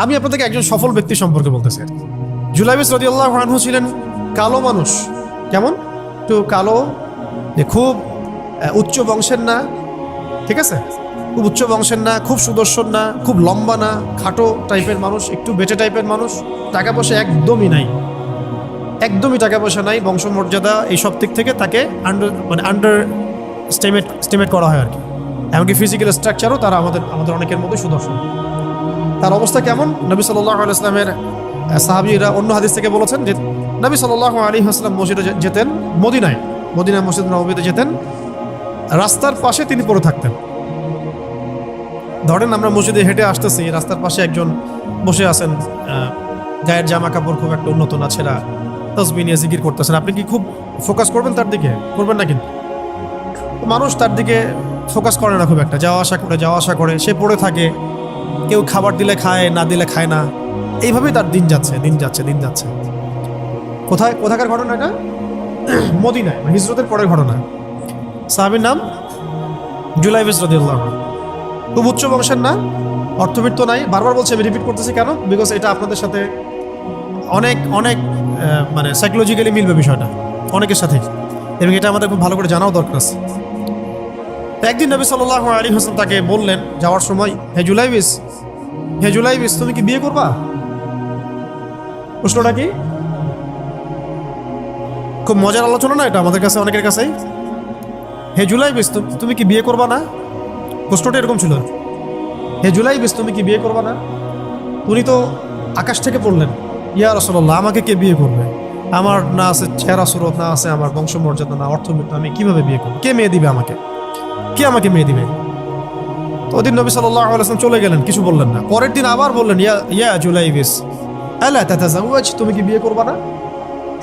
আমি আপনাদেরকে একজন সফল ব্যক্তি সম্পর্কে বলতেছি। জুলাইবিস রাদিয়াল্লাহু আনহু ছিলেন কালো মানুষ। কেমন? একটু কালো, যে খুব উচ্চ বংশের না, ঠিক আছে, খুব উচ্চ বংশের না, খুব সুদর্শন না, খুব লম্বা না, খাটো টাইপের মানুষ, একটু বেটে টাইপের মানুষ। টাকা পয়সা একদমই নাই, একদমই টাকা পয়সা নাই, বংশমর্যাদা এই সব দিক থেকে তাকে আন্ডার স্টিমেট করা হয় আর কি। এমনকি ফিজিক্যাল স্ট্রাকচারও তারা আমাদের অনেকের মধ্যে সুদর্শন। তার অবস্থা কেমন? নবী সাল্লাল্লাহু আলাইহি ওয়াসাল্লামের সাহাবীরা অন্য হাদিস থেকে বলেছেন যে নবী সাল্লাল্লাহু আলাইহি ওয়াসাল্লাম মসজিদে যেতেন, মদিনায় মসজিদ নববীতে যেতেন, রাস্তার পাশে তিনি পড়ে থাকতেন। ধরেন আমরা মসজিদে হেঁটে আসতেছি, রাস্তার পাশে একজন বসে আছেন, গায়ের জামা কাপড় খুব একটা উন্নত না, ছেঁড়া, তাসবিহ নিয়ে জিকির করতেছেন। আপনি কি খুব ফোকাস করবেন তার দিকে? করবেন না। কিন্তু মানুষ তার দিকে ফোকাস করে না খুব একটা, যাওয়া আসা করে, সে পড়ে থাকে। কেউ খাবার দিলে খায়, না দিলে খায় না। এইভাবেই তার দিন যাচ্ছে। কোথাকার ঘটনা এটা? মদিনায়, হিজরতের পরের ঘটনা। সাহাবীর নাম জুলাইবিস রাদিয়াল্লাহু আনহু। খুব উচ্চ বংশের না, অর্থবিত্ত নাই। বারবার বলছি, আমি রিপিট করতেছি কেন? বিকজ এটা আপনাদের সাথে অনেক অনেক মানে সাইকোলজিক্যালি মিলবে বিষয়টা অনেকের সাথে, এবং এটা আমাদের খুব ভালো করে জানাও দরকার আছে। একদিন নবী সাল্লাল্লাহু আলাইহি ওয়াসাল্লাম তাকে বললেন যাওয়ার সময়, হে জুলাইবিস, তুমি কি বিয়ে করবা? প্রশ্নটা কি? খুব মজার আলোচনা না এটা আমাদের কাছে, অনেকের কাছেই। হে জুলাইবিস, তুমি কি বিয়ে করবা না? প্রশ্নটা এরকম ছিল, হে জুলাইবিস, তুমি কি বিয়ে করবা না? উনি তো আকাশ থেকে পড়লেন, ইয়া রাসূলুল্লাহ, আমাকে কে বিয়ে করবে? আমার না আছে চেহারা সুরত, না আছে আমার বংশমর্যাদা, না অর্থবিত্ত, আমি কিভাবে বিয়ে করবো? কে মেয়ে দিবে আমাকে? কে আমাকে মেয়ে দিবে? তো ওদিন নবী সাল্লাল্লাহু আলাইহি ওয়াসাল্লাম চলে গেলেন, কিছু বললেন না। পরের দিন আবার বললেন, ইয়া জুলাইবিস, আলা তাতাযাওয়াজ, তুমি কি বিয়ে করবা না?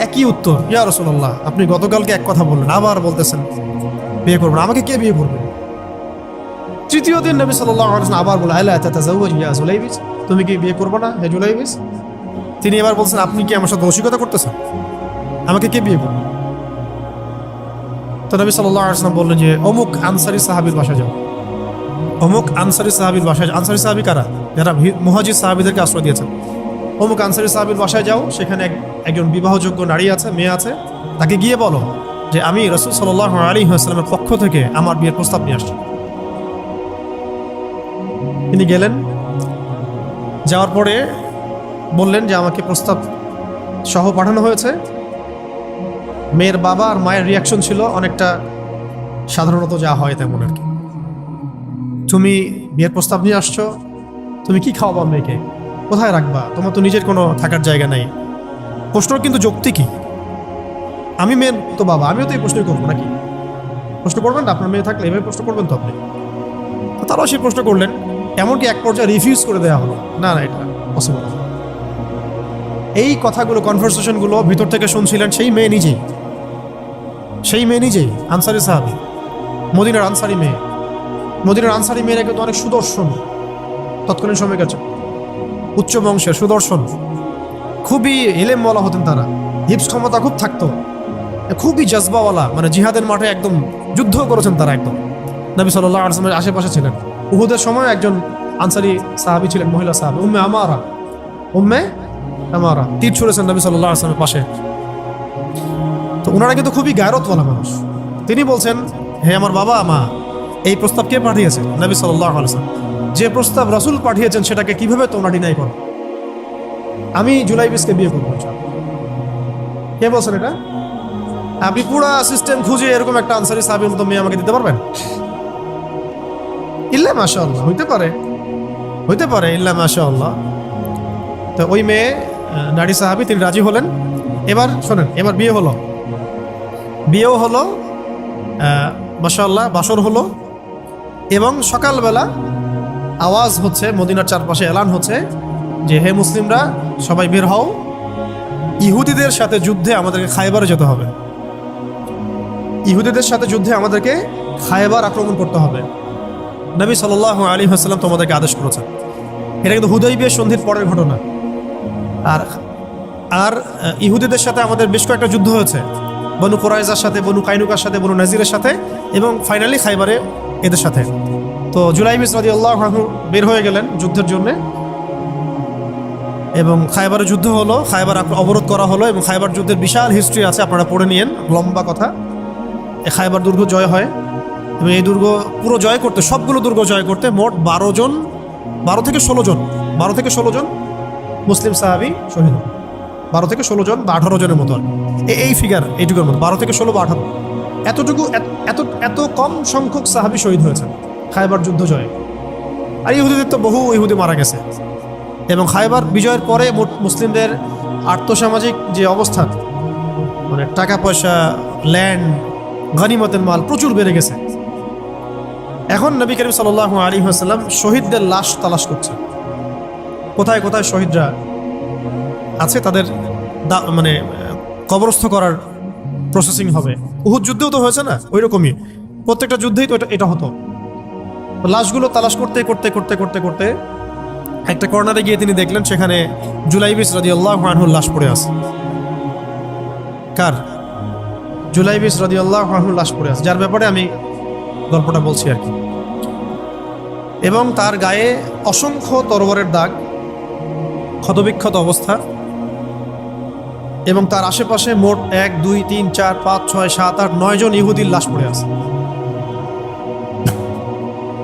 একই উত্তর, ইয়া রাসূলুল্লাহ, আপনি গতকালকে এক কথা বললেন, আবার বলতেছেন বিয়ে করবো না, আমাকে কে বিয়ে করবে? তৃতীয় দিন নবী সাল্লাল্লাহু আলাইহি ওয়াসাল্লাম আবার বললেন, আলা তাতাযাওয়াজ ইয়া জুলাইবিস, তুমি কি বিয়ে করবে না হে জুলাইবিস? তিনি এবার বলছেন, আপনি কি আমার সাথে রসিকতা করতেছেন? আমাকে কে বিয়ে করবে? তো নবী সাল্লাল্লাহু আলাইহি ওয়াসাল্লাম বললেন যে অমুক আনসারী সাহাবীর বাসায় যাও। অমুক আনসারী সাহাবীর বাসায়, আনসারী সাহাবী কারা? যারা মুহাজির সাহাবীদেরকে আশ্রয় দিয়েছেন। অমুক আনসারী সাহাবীর বাসায় যাও, সেখানে একজন বিবাহযোগ্য নারী আছে, মেয়ে আছে, তাকে গিয়ে বলো যে আমি রাসূল সাল্লাল্লাহু আলাইহি ওয়াসাল্লামের পক্ষ থেকে আমার বিয়ের প্রস্তাব নিয়ে আসছি। তিনি গেলেন, যাওয়ার পরে বললেন যে আমাকে প্রস্তাব সহ পাঠানো হয়েছে। মেয়ের বাবা আর মায়ের রিয়াকশন ছিল অনেকটা সাধারণত যা হয় তেমন আর কি। তুমি বিয়ের প্রস্তাব নিয়ে আসছো, তুমি কি খাওয়াবা মেয়েকে? কোথায় রাখবা? তোমার তো নিজের কোনো থাকার জায়গা নাই। প্রশ্ন কিন্তু যৌক্তিক কি? আমি মেয়ের তো বাবা, আমিও তো এই প্রশ্নই করবো নাকি? প্রশ্ন করবেন না? আপনার মেয়ে থাকলে এভাবে প্রশ্ন করবেন তো আপনি। তারাও সেই প্রশ্ন করলেন, এমনকি এক পর্যায়ে রিফিউজ করে দেওয়া হলো, না এটা পসিবল। এই কথাগুলো, কনভারসেশনগুলো ভিতর থেকে শুনছিলেন সেই মেয়ে নিজেই, আনসারী সাহাবী, মদিনার আনসারী মেয়ে। মদিনার আনসারী মেয়েরা কিন্তু অনেক সুদর্শন তৎকালীন সময়কার, উচ্চ বংশের, সুদর্শন, খুবই ইলেমওয়ালা হতেন তারা, হিপস ক্ষমতা খুব থাকতো, খুবই জজবাওয়ালা, মানে জিহাদের মাঠে একদম যুদ্ধ করেছেন তারা, একদম নবী সাল্লাল্লাহু আলাইহি ওয়াসাল্লামের আশেপাশে ছিলেন। উহুদের সময় একজন আনসারী সাহাবী ছিলেন, মহিলা সাহাবী, উম্মে আমারা তীর ছুঁড়েছেন নবী সাল্লাল্লাহু আলাইহি ওয়াসাল্লামের পাশে। তো ওনারা কিন্তু খুবই গায়রতওয়ালা মানুষ। তিনি বলছেন, হে আমার বাবা মা, এই প্রস্তাব কে পাঠিয়েছে? নবী সাল্লাল্লাহু আলাইহি ওয়াসাল্লাম। যে প্রস্তাব রাসূল পাঠিয়েছেন সেটাকে কিভাবে তোমরা ডিনাই করো? আমি জুলাইবিসকে বিয়ে করবো। কে বলছেন এটা? আপনি পুরা সিস্টেম খুঁজে এরকম একটা আনসারী সাহাবীর মতো মেয়ে আমাকে দিতে পারবেন? ইল্লা মাশাআল্লাহ, হইতে পারে ইল্লা মাশাআল্লাহ। তো ওই মেয়ে নারী সাহাবী, তিনি রাজি হলেন। এবার শোনেন, এবার বিয়েও হলো, মাশাআল্লাহ, বাসর হলো, এবং সকালবেলা আওয়াজ হচ্ছে, মদিনার চারপাশে এলান হচ্ছে যে হে মুসলিমরা, সবাই বের হও, ইহুদিদের সাথে যুদ্ধে আমাদেরকে খায়বারে যেতে হবে। ইহুদিদের সাথে যুদ্ধে আমাদেরকে খায়বার আক্রমণ করতে হবে। নবী সাল্লাল্লাহু আলাইহি ওয়াসাল্লাম তোমাদেরকে আদেশ করেছেন। এটা কিন্তু হুদাইবিয়া সন্ধির পরের ঘটনা। আর ইহুদিদের সাথে আমাদের বেশ কয়েকটা যুদ্ধ হয়েছে, বনু কুরাইজার সাথে, বনু কাইনুকার সাথে, বনু নাজিরের সাথে, এবং ফাইনালি খাইবারে এদের সাথে। তো জুলাইবিস রাদিয়াল্লাহু আনহু বের হয়ে গেলেন যুদ্ধের জন্যে। এবং খায়বারের যুদ্ধ হলো, খায়বার অবরোধ করা হলো এবং খায়বার যুদ্ধের বিশাল হিস্ট্রি আছে, আপনারা পড়ে নিয়েন, লম্বা কথা। এই খায়বার দুর্গ জয় হয় এবং এই দুর্গ পুরো জয় করতে, সবগুলো দুর্গ জয় করতে মোট 12 থেকে 16 জন মুসলিম সাহাবী শহীদ হন। 12 থেকে 16 জন বা 18 জনের মতো, এই ফিগার এইটুকুর মতো, 12 থেকে 16 বা 18, এতটুকু এত কম সংখ্যক সাহাবী শহীদ হয়েছেন খায়বার যুদ্ধ জয়ে। আর ইহুদিদের তো বহু ইহুদি মারা গেছে। এবং খায়বার বিজয়ের পরে মুসলিমদের আর্থসামাজিক যে অবস্থান, মানে টাকা পয়সা, ল্যান্ড, গনিমতের মাল প্রচুর বেড়ে গেছে। এখন নবী করিম সাল্লাল্লাহু আলাইহি ওয়াসাল্লাম শহীদদের লাশ তালাশ করছে, কোথায় কোথায় শহীদরা আছে, তাদের মানে কবরস্থ করার প্রসেসিং হবে। উহুদ যুদ্ধেও তো হয়েছে না, ওই রকমই প্রত্যেকটা যুদ্ধেই তো এটা হতো। লাশগুলো তালাশ করতে করতে করতে করতে করতে একটা কর্নারে গিয়ে তিনি দেখলেন সেখানে জুলাইবিস রাদিয়াল্লাহু আনহুর লাশ পড়ে আছে। কার? জুলাইবিস রাদিয়াল্লাহু আনহুর লাশ পড়ে আছে, যার ব্যাপারে আমি গল্পটা বলছি আর কি। এবং তার গায়ে অসংখ্য তরবারের দাগ, ক্ষতবিক্ষত অবস্থা, এবং তার আশেপাশে মোট 1 2 3 4 5 6 7 8 9 জন ইহুদির লাশ পড়ে আছে।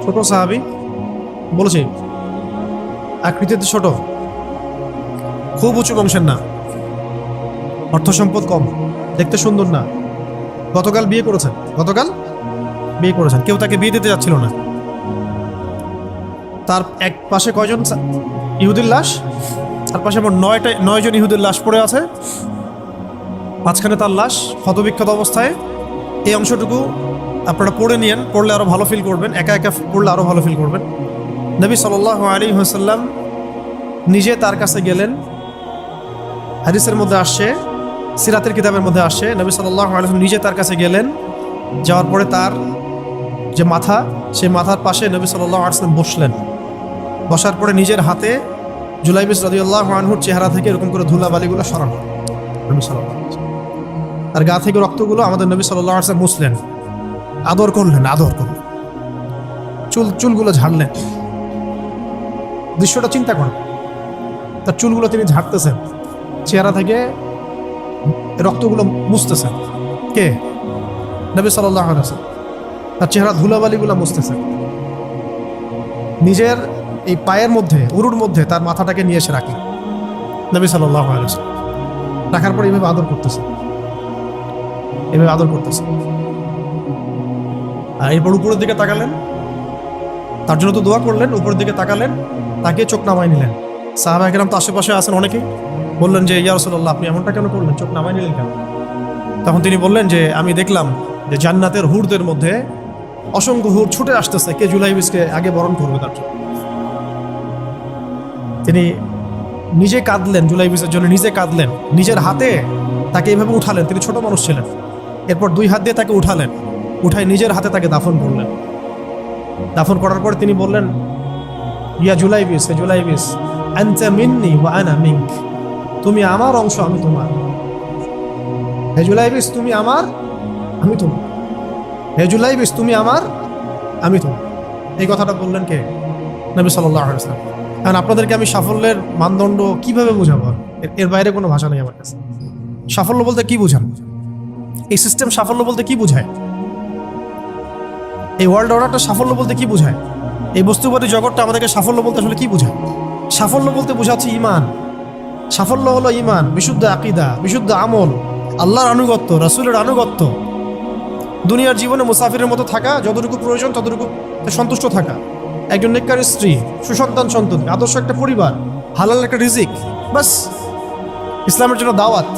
ছোট সাহাবী, বলেছি আকৃতিতে ছোট, খুব উঁচু বংশের না, অর্থ সম্পদ কম, দেখতে সুন্দর না। গতকাল বিয়ে করেছেন, কেউ তাকে বিয়ে দিতে যাচ্ছিল না। তার এক পাশে কয়জন ইহুদির লাশ, তার পাশে মোট 9 জন ইহুদির লাশ পড়ে আছে, মাঝখানে তার লাশ ক্ষতবিক্ষত অবস্থায়। এই অংশটুকু আপনারা পড়ে নিয়েন, পড়লে আরো ভালো ফিল করবেন, একা একা পড়লে আরো ভালো ফিল করবেন। নবী সাল্লাল্লাহু আলাইহি ওয়াসাল্লাম নিজে তার কাছে গেলেন। হাদিসের মধ্যে আসছে, সিরাতের কিতাবের মধ্যে আসছে, নবী সাল্লাল্লাহু আলাইহি ওয়াসাল্লাম নিজে তার কাছে গেলেন। যাওয়ার পরে তার যে মাথা, সেই মাথার পাশে নবী সাল্লাল্লাহু আলাইহি ওয়াসাল্লাম বসলেন। বসার পরে নিজের হাতে জুলাইবিস রাদিয়াল্লাহু আনহুর চেহারা থেকে এরকম করে ধুলাবালিগুলো সরানো, নবী সাল্লাল্লাহু আলাইহি ওয়াসাল্লাম তার গা থেকে রক্তগুলো আমাদের নবী সাল্লাল্লাহু আলাইহি ওয়াসাল্লাম মুছলেন, আদর করলেন, চুলগুলো ঝাড়লেন। দৃশ্যটা চিন্তা করেন, তার চুলগুলো তিনি ঝাড়তেছেন, চেহারা থেকে রক্তগুলো মুছতেছেন। কে? নবী সাল্লাল্লাহু আলাইহি ওয়াসাল্লাম তার চেহারা ধুলাবালিগুলো মুছতেছেন। নিজের এই পায়ের মধ্যে, উরুর মধ্যে তার মাথাটাকে নিয়ে এসে রাখলেন নবী সাল্লাল্লাহু আলাইহি ওয়াসাল্লাম। রাখার পর এইভাবে আদর করতেছেন। আর এরপর উপরের দিকে তাকালেন, তার জন্য তো দোয়া করলেন, উপরের দিকে তাকালেন, তাকে চোখ নামায় নিলেন। সাহাবা কেরাম তো আশেপাশে আছেন অনেকেই, বললেন যে ইয়া রাসূলুল্লাহ, আপনি এমনটা কেন করলেন, চোখ নামায় নিলেন কেন? তখন তিনি বললেন যে আমি দেখলাম যে জান্নাতের হুরদের মধ্যে অসংখ্য হুর ছুটে আসতেছে, কে জুলাইবিসকে আগে বরণ করবে তার জন্য। তিনি নিজে কাঁদলেন, জুলাইবিসের জন্য নিজে কাঁদলেন, নিজের হাতে তাকে এইভাবে উঠালেন। তিনি ছোট মানুষ ছিলেন। এরপর 2 হাত দিয়ে তাকে উঠায় নিজের হাতে তাকে দাফন করলেন। দাফন করার পর তিনি বললেন, ইয়া জুলাইবিস, হে জুলাইবিস, আনতা মিন্নি ওয়া আনা মিনক, তুমি আমার অংশ, আমি তোমার। হে জুলাইবিস, তুমি আমার, আমি তোমার। হে জুলাইবিস, তুমি আমার, আমি তোমার। এই কথাটা বললেন কে? নবী সাল্লাল্লাহু আলাইহি ওয়াসাল্লাম। কারণ আপনাদেরকে আমি সাফল্যের মানদণ্ড কিভাবে বোঝাবো, এর বাইরে কোনো ভাষা নেই আমার কাছে। সাফল্য বলতে কি বোঝান? এই সিস্টেম সাফল্য বলতে কি বোঝায়? এই ওয়ার্ল্ড অর্ডারটা সাফল্য বলতে কি বোঝায়? এই বস্তুবাদী জগৎটা আমাদেরকে সাফল্য বলতে আসলে কি বোঝায়? সাফল্য বলতে বোঝাচ্ছে ইমান। সাফল্য হলো ইমান, বিশুদ্ধ আকীদা, বিশুদ্ধ আমল, আল্লাহর আনুগত্য, রাসূলের আনুগত্য, দুনিয়ার জীবনে মুসাফিরের মতো থাকা, যতটুকু প্রয়োজন ততটুকু সন্তুষ্ট থাকা, একজন নেককার স্ত্রী, সুসন্তান সন্ততি, আদর্শ একটা পরিবার, হালাল একটা রিজিক, বাস। ইসলামের জন্য দাওয়াত,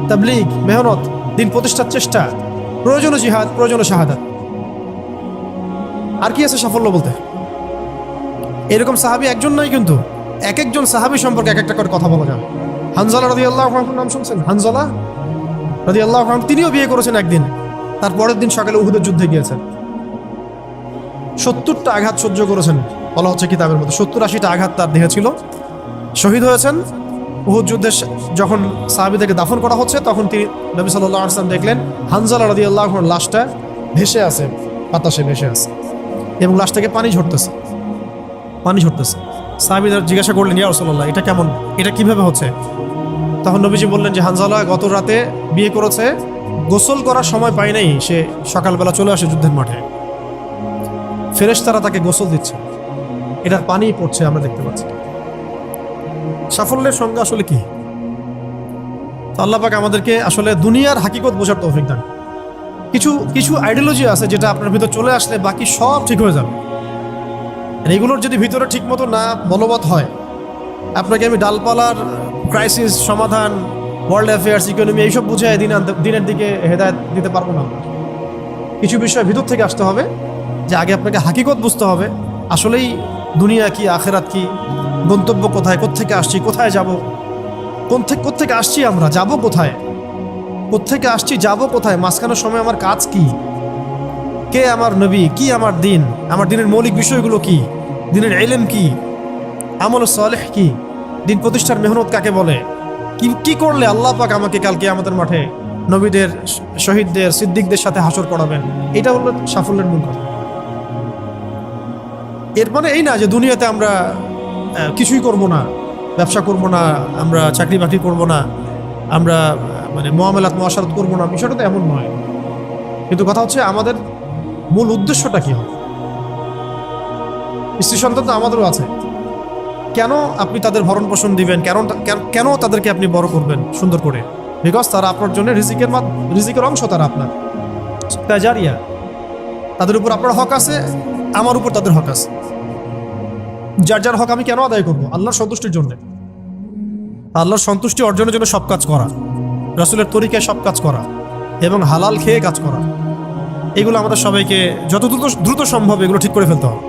তাবলীগ, মেহনত, দিন প্রতিষ্ঠার চেষ্টা, প্রয়োজন জিহাদ, প্রয়োজন শাহাদাত। আর কি আছে সাফল্য বলতে? এরকম সাহাবী একজন নয়, কিন্তু এক একজন সাহাবী সম্পর্কে এক একটা করে কথা বলা যাবে। হানজালা রাদিয়াল্লাহু আনহুর নাম শুনছেন? হানজালা রাদিয়াল্লাহু আনহু, তিনিও বিয়ে করেছেন একদিন। তার পরের দিন সকালে উহুদের যুদ্ধে গিয়েছেন। 70টা আঘাত সহ্য করেছেন, বলা হচ্ছে কিতাবের মধ্যে 70-80টা আঘাত তার দেহে ছিল। শহীদ হয়েছেন। উহুদ যুদ্ধে যখন সাহাবীদেরকে দাফন করা হচ্ছে, তখন তিনি নবী সাল্লাল্লাহু আলাইহি ওয়াসাল্লাম দেখলেন হানজালা রাদিয়াল্লাহু আনহুর লাশটা ভেসে আছে, বাতাসে ভেসে আছে, এবং লাশটাকে পানি ঝরতেছে। সাহাবীরা জিজ্ঞাসা করলেন, ইয়া রাসূলুল্লাহ, এটা কেমন, এটা কিভাবে হচ্ছে? তখন নবীজি বললেন যে হানজালা গত রাতে বিয়ে করেছে, গোসল করার সময় পায় নাই, সে সকালবেলা চলে আসে যুদ্ধের মাঠে, ফেরেশতারা তাকে গোসল দিচ্ছে, এটার পানি পড়ছে, আমরা দেখতে পাচ্ছি। সাফল্যের সংজ্ঞা আসলে কি? তো আল্লাহ পাক আমাদেরকে আসলে দুনিয়ার হাকিকত বোঝার তৌফিক দান। কিছু কিছু আইডিওলজি আছে যেটা আপনার ভিতর চলে আসলে বাকি সব ঠিক হয়ে যাবে। আর এগুলোর যদি ভিতরে ঠিক মতো না বলবৎ হয়, আপনাকে আমি ডালপালার ক্রাইসিস সমাধান, ওয়ার্ল্ড অ্যাফেয়ার্স, ইকোনমি এইসব বুঝে দিনের দিকে হেদায়েত দিতে পারবো না। কিছু বিষয় ভিতর থেকে আসতে হবে, যে আগে আপনাকে হাকিকত বুঝতে হবে, আসলেই দুনিয়া কি, আখেরাত কি, গন্তব্য কোথায়, কোত্থেকে আসছি, কোথায় যাব, কোত্থেকে আসছি, আমরা যাব কোথায়, কোত্থেকে আসছি, যাব কোথায়, মাঝখানের সময় আমার কাজ কি, কে আমার নবী, কি আমার দিন, আমার দিনের মৌলিক বিষয়গুলো কি, দিনের ইলম কি, আমল সালেহ কি, দিন প্রতিষ্ঠার মেহনত কাকে বলে, কি কি করলে আল্লাহ পাক আমাকে কালকে আমাদের মাঠে নবীদের, শহীদদের, সিদ্দিকদের সাথে হাসর করাবেন। এটা হলো সাফল্যের মূল কথা। এর মানে এই না যে দুনিয়াতে আমরা কিছুই করব না, ব্যবসা করব না, আমরা চাকরি বাকরি করব না, আমরা মানে মুআমালাত মুআশারাত করব না, বিষয়টা তো এমন নয়। কিন্তু কথা হচ্ছে আমাদের মূল উদ্দেশ্যটা কি হবে। স্ত্রী সন্তান তো আমাদেরও আছে, কেন আপনি তাদের ভরণ পোষণ দিবেন, কেন তাদেরকে আপনি বড় করবেন সুন্দর করে? বিকজ তারা আপনার জন্য রিজিকের অংশ, তারা আপনার তাজারিয়া, তাদের উপর আপনার হক আছে, আমার উপর তাদের হক আছে। যার যার হক আমি কেন আদায় করবো? আল্লাহর সন্তুষ্টির জন্য, আল্লাহর সন্তুষ্টি অর্জনের জন্য সব কাজ করা, রাসূলের তরিকায় সব কাজ করা এবং হালাল খেয়ে কাজ করা। এগুলো আমাদের সবাইকে যত দ্রুত সম্ভব এগুলো ঠিক করে ফেলতে হবে।